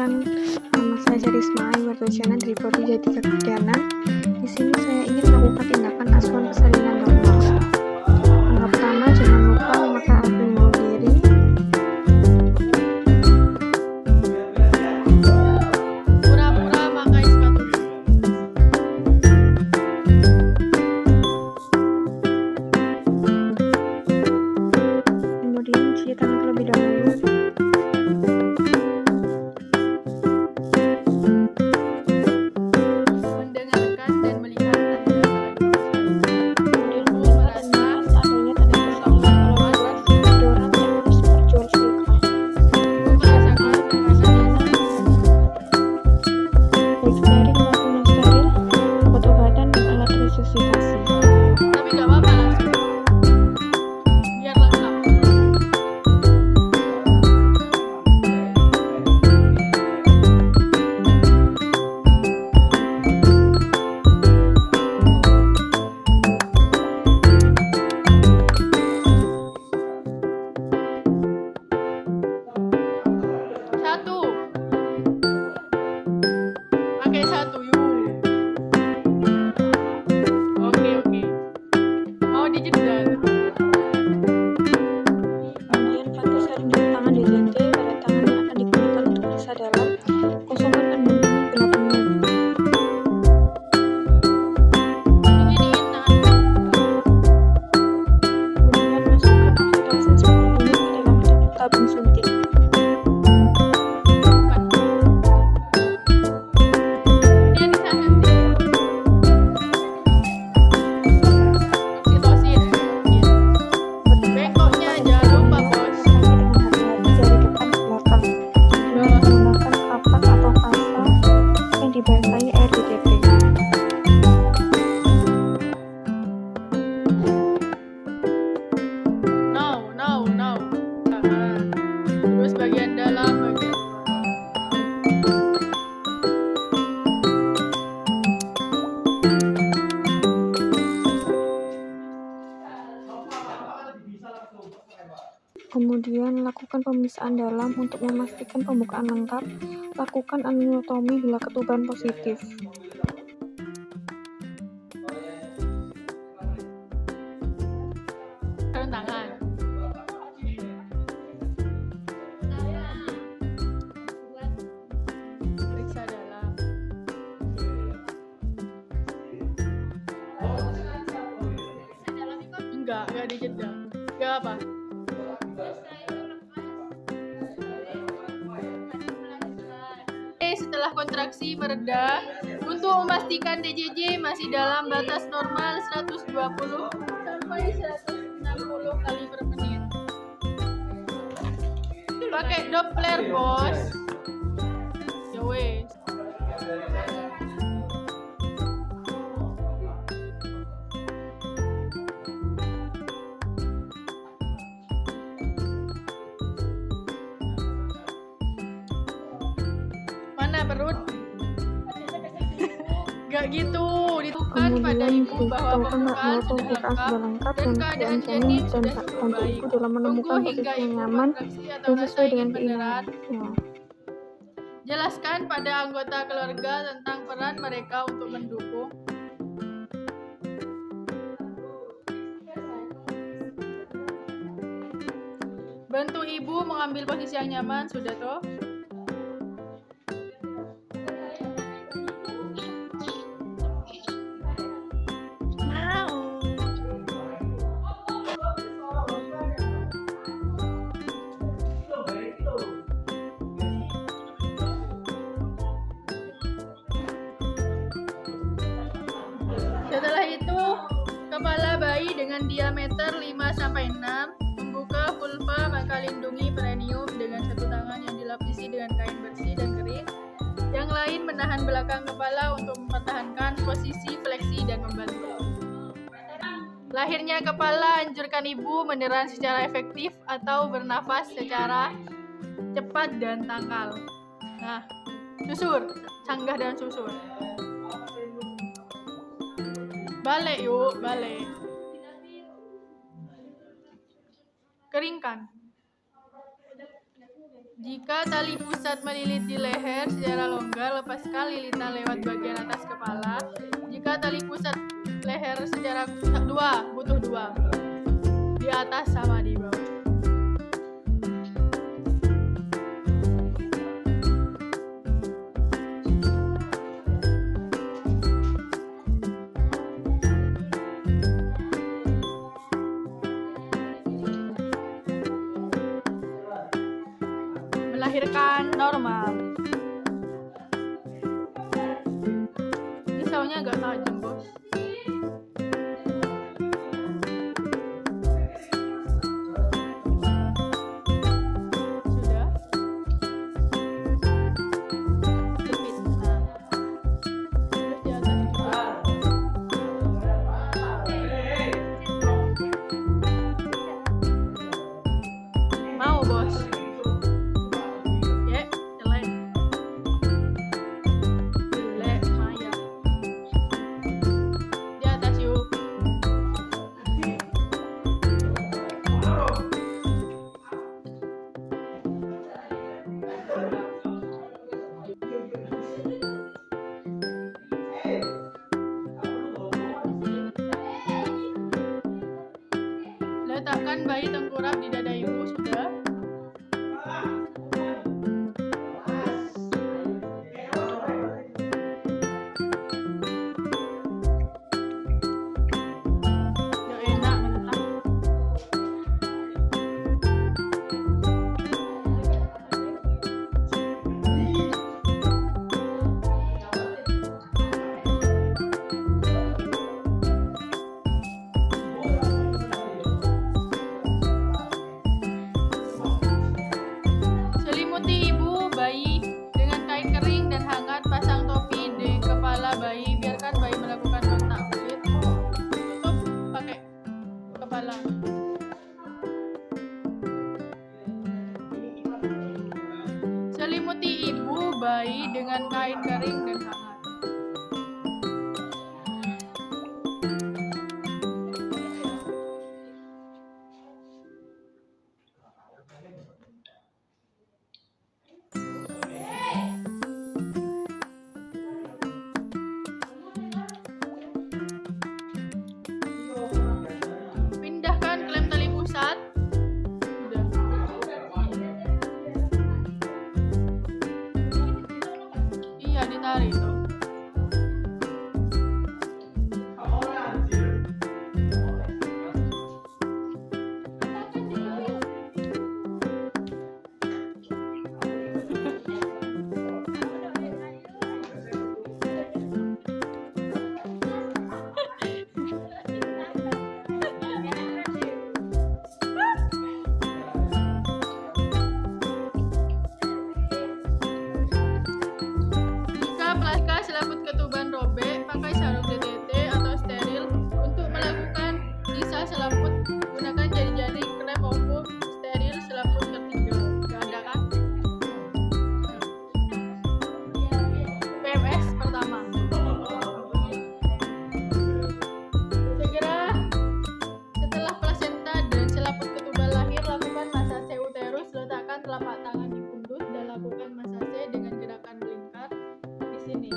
Perkenalkan, nama saya Risma, bertujuan dari Prodi Jati Kebidanan. Di sini saya ingin melakukan tindakan asuhan persalinan normal. Yang pertama, jangan lupa memakai alat pelindung diri. Pura-pura pakai sepatu. Kemudian cuci tangan terlebih dahulu. Mendengarkan dan melihat tanda Kemudian merasa adanya tanda kesalahan kalau buat deodoran yang harus berjual silakan. merasakan tekanan Baik steril maupun non steril, obat-obatan dan alat resusitasi. tapi gak apa-apa langsung biar lengkap. Satu pakai satu yuk. Oke mau dijedal. Kemudian pakai sarung jari tangan DJT pada tangan yang akan digunakan untuk periksa dalam. Kosongkan kandungan bila penuh. Diginiin tangan. Kemudian masukkan oksitosin 10 unit ke dalam tabung suntik. Dia bisa suntik. Oksitosin. Bengkoknya jangan lupa bos. Dengan hati-hati jari depan ke belakang. Dengan menggunakan kapas atau pasta yang dibasahi air DJT. No. Terus bagian dalam, bagian luar. Kemudian lakukan pemeriksaan dalam untuk memastikan pembukaan lengkap. Lakukan amniotomi bila ketuban positif. Sarung tangan. Periksa dalam. Enggak dijedal. Enggak apa. Setelah kontraksi mereda, untuk memastikan DJJ masih dalam batas normal 120 sampai 160 kali per menit. Pakai Doppler, bos. Ya wes. Mana perut? Gak gitu, ditentukan pada Kemudian ibu bahwa diberitahukan pembukaan bahwa sudah pembukaan lengkap sudah lengkap dan dan keadaan janin janin dan sudah bantu cukup ibu baik. dalam menemukan Tunggu posisi hingga yang ibu nyaman kontraksi atau dan rasa sesuai dengan ingin beneran. keinginannya. Jelaskan pada anggota keluarga tentang peran mereka untuk mendukung. Bantu ibu mengambil posisi yang nyaman, sudah toh? Setelah itu, kepala bayi dengan diameter 5-6 membuka vulva, maka lindungi perineum dengan satu tangan yang dilapisi dengan kain bersih dan kering. Yang lain menahan belakang kepala untuk mempertahankan posisi fleksi dan membantu. Lahirnya kepala, anjurkan ibu meneran secara efektif atau bernafas secara cepat dan tangkal. Nah, susur, sanggah dan susur. Balik yuk, balik. Keringkan. Jika tali pusat melilit di leher secara longgar, lepaskan lilitan lewat bagian atas kepala. Jika tali pusat leher secara butuh dua, di atas sama di bawah. Melahirkan normal. Ini saunya agak tajam, bos. Sudah. Jepit. Nah. Terus di atas juga. Mau, bos. Letakkan bayi tengkurap di dada ibu. Sudah. Gak enak mentah. Selimuti ibu bayi dengan kain kering dan hangat. Pasang topi di kepala bayi. Biarkan bayi melakukan kontak kulit. Tutup pakai kepala. Selimuti ibu bayi dengan kain kering dan hangat. Pindahkan klem tali pusat. Sudah. Iya, ditarik tuh. Jika selaput ketuban robek, pakai sarung DTT atau steril. Untuk melakukan sisa selaput, gunakan jari-jari krem ovum steril selaput tertinggal. Gak ada kan? PMS pertama. Segera setelah plasenta dan selaput ketuban lahir, lakukan masase uterus. Letakkan telapak tangan di fundus dan lakukan masase dengan gerakan melingkar di sini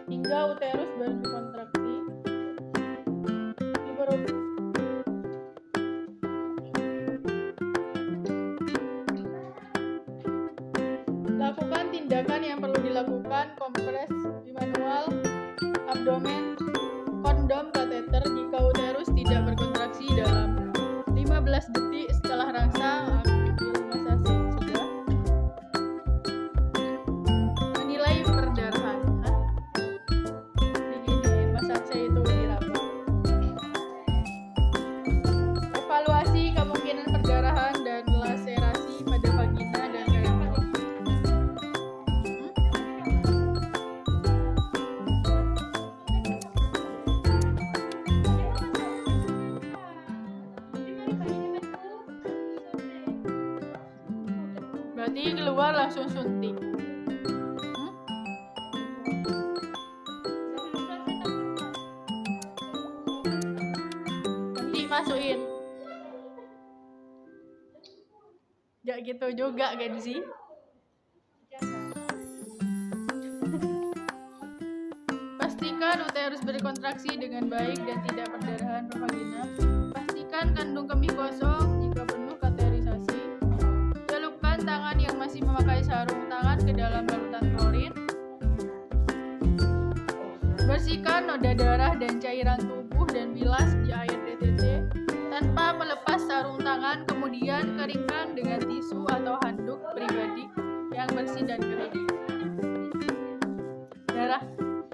hingga uterus baru dikontraksi. Lakukan tindakan yang perlu dilakukan: kompres di manual, abdomen, kondom, kateter. Jika uterus tidak berkontraksi dalam 15 detik setelah rangsang, ambil masase. Sudah. Menilai perdarahan. Diginiin masase itu diraba. Evaluasi kemungkinan perdarahan dan laserasi pada vagina dan rektum. Berarti keluar langsung suntik. Nanti masukin. Gak gitu juga kan sih? Pastikan uterus berkontraksi dengan baik dan tidak perdarahan vagina. Pastikan kandung kemih kosong jika penuh kateterisasi. Celupkan tangan yang masih memakai sarung tangan ke dalam larutan klorin. Bersihkan noda darah dan cairan tubuh dan bilas di air DTT tanpa melepas sarung tangan, kemudian keringkan dengan tisu atau handuk pribadi yang bersih dan kering. Darah sudah.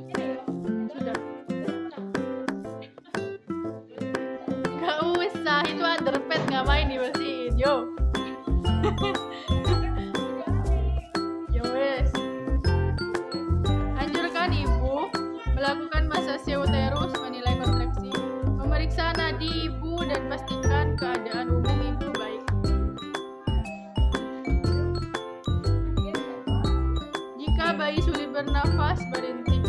Gak usah, itu underpad ngapain dibersihin, yo. Yo wes. Anjurkan ibu melakukan masase uterus, menilai kontraksi, memeriksa nadi ibu dan pastikan keadaan umum ibu baik. Jika bayi sulit bernafas, berhenti.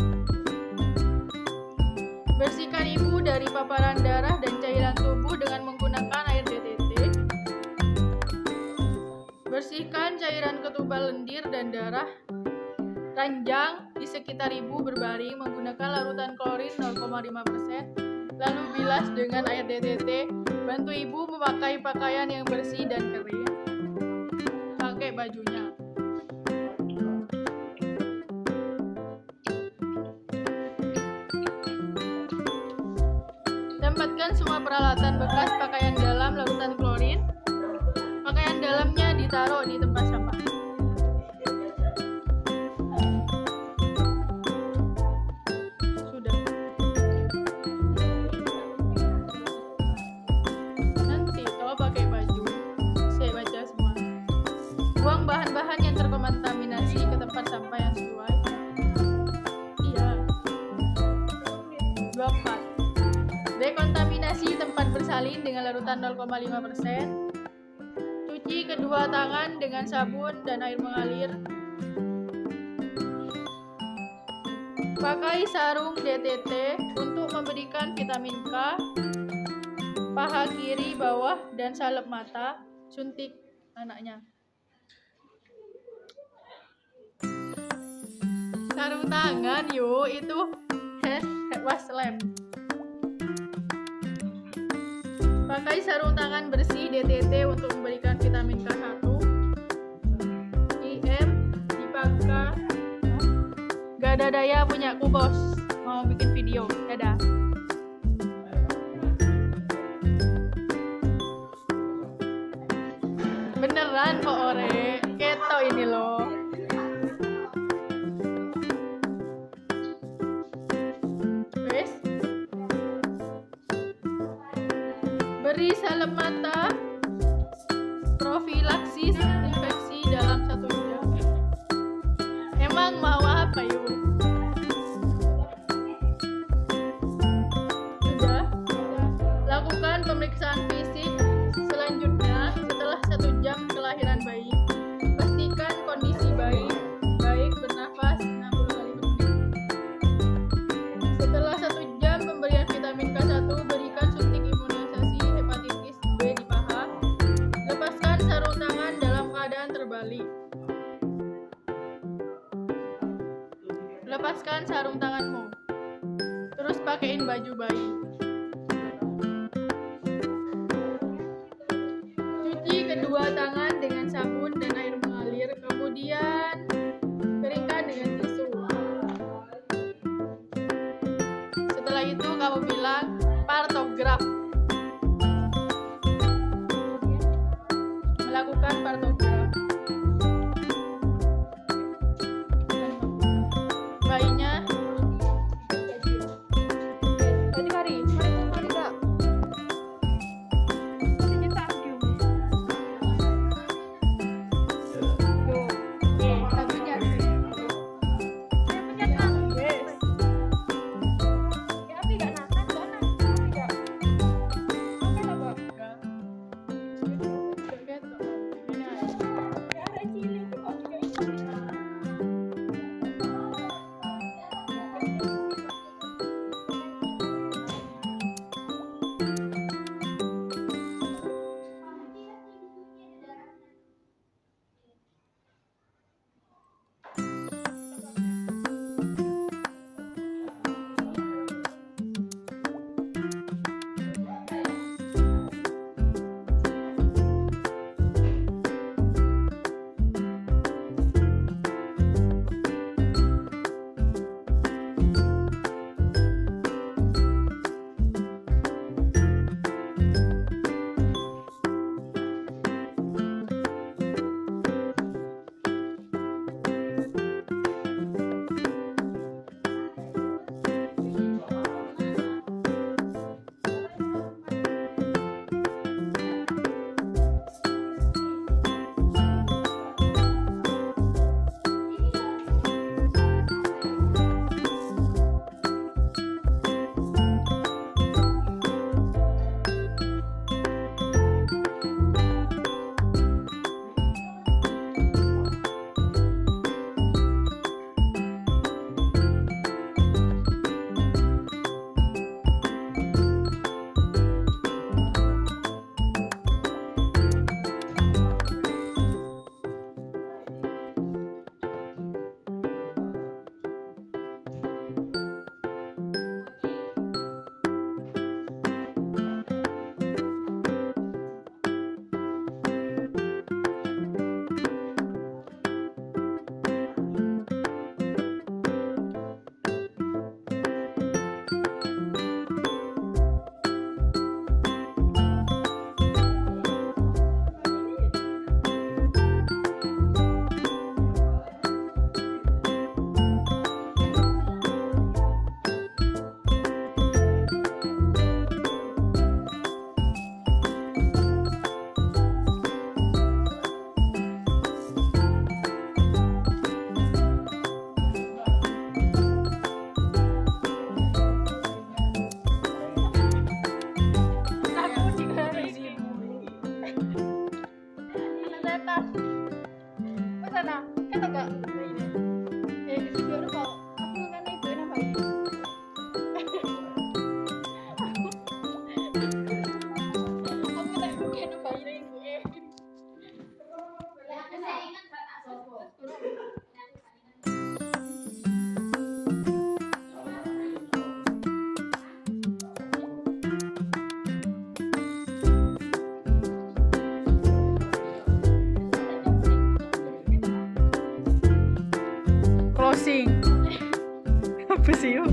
Bersihkan ibu dari paparan darah dan cairan tubuh dengan menggunakan air DTT. Bersihkan cairan ketuban lendir dan darah ranjang di sekitar ibu berbaring menggunakan larutan klorin 0,5%. Lalu bilas dengan air DTT. Bantu ibu memakai pakaian yang bersih dan kering. Pakai bajunya. Tempatkan semua peralatan bekas pakaian dalam larutan klorin. Pakaian dalamnya ditaruh di tempat sampah. Sudah. Nanti kalau pakai baju, saya baca semua. Buang bahan-bahan yang terkontaminasi ke tempat sampah yang sesuai. Iya. 24. Dekontaminasi tempat bersalin dengan larutan 0,5%. Cuci kedua tangan dengan sabun dan air mengalir. Pakai sarung DTT untuk memberikan vitamin K, paha kiri bawah dan salep mata. Suntik anaknya. Sarung tangan yuk, itu waslem. Pakai sarung tangan bersih DTT untuk memberikan vitamin K1. IM dipakai. Gak ada daya punyaku bos. Mau bikin video. Dadah. Beneran kok ore. Keto ini loh. Wes. Beri salep mata, profilaksis infeksi dalam 1 jam. Emang mau apa yuk? Sudah. Lakukan pemeriksaan fisik selanjutnya setelah 1 jam kelahiran bayi. Pastikan kondisi bayi baik, bernafas 60 kali per menit. Setelah 1 jam pemberian vitamin K1, berikan suntik imunisasi hepatitis B di paha. Lepaskan sarung tangan dalam keadaan terbalik. Lepaskan sarung tanganmu. Terus pakein baju bayi. Cuci kedua tangan dengan sabun dan air mengalir, kemudian keringkan dengan tisu. Setelah itu kamu bilang partograf. Melakukan partograf. Bayinya tadi kari. sana. Kan enggak. Itu baru mau. Aku kan itu apa? Aku tak bukan apa ini. Saya ingat kata sopo. Closing. Apa sih yuk?